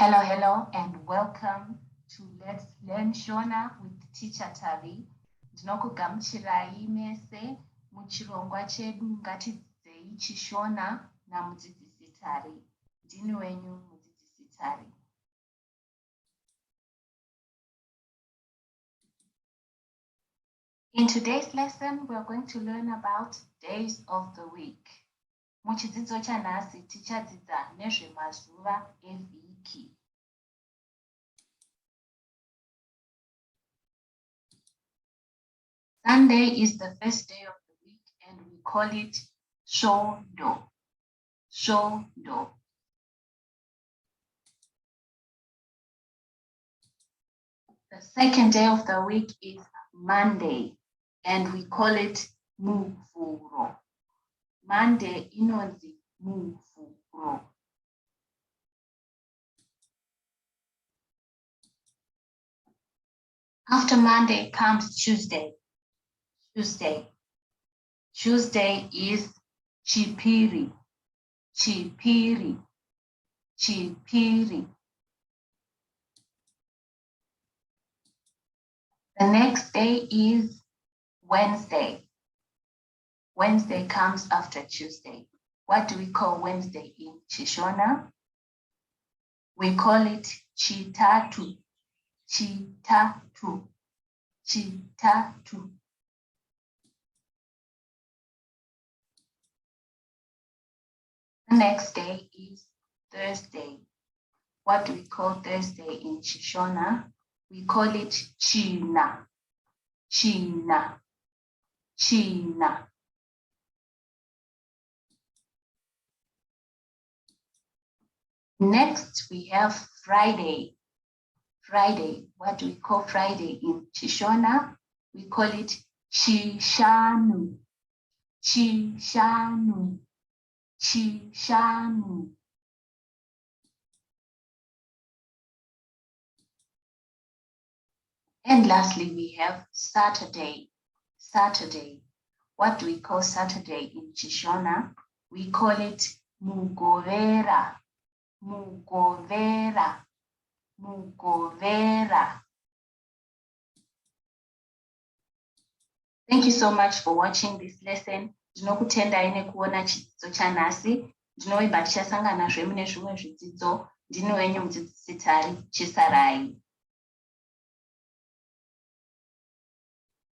Hello, and welcome to Let's Learn Shona with Teacher Tari. Ndinokugamuchirai mese muchirongwa chedu ngatidzidzei chiShona namudzidzisi Tari. Ndini wenyu mudzidzisi Tari. In today's lesson, we are going to learn about days of the week. Muchidzidzo chanhasi tichadzidza nezvemazuva evhiki. Sunday is the first day of the week and we call it Shona. Shona. The second day of the week is Monday and we call it Mazuva. Monday inonzi Mazuva. After Monday comes Tuesday. Tuesday is Chipiri. The next day is Wednesday. Wednesday comes after Tuesday. What do we call Wednesday in chiShona? We call it Chitatu. Chitatu. The next day is Thursday. What do we call Thursday in chiShona? We call it China. Next, we have Friday. Friday, what do we call Friday in chiShona? We call it chiShanu. And lastly, we have Saturday. Saturday, what do we call Saturday in chiShona? We call it Mugovera. Thank you so much for watching this lesson. Ndinokutendai nekuona chidzidzo chanhasi. Ndinoimba tichasangana zvemune zvimwe zvidzidzo. Ndini wenyu mudzidzisi Tari. Chisarai.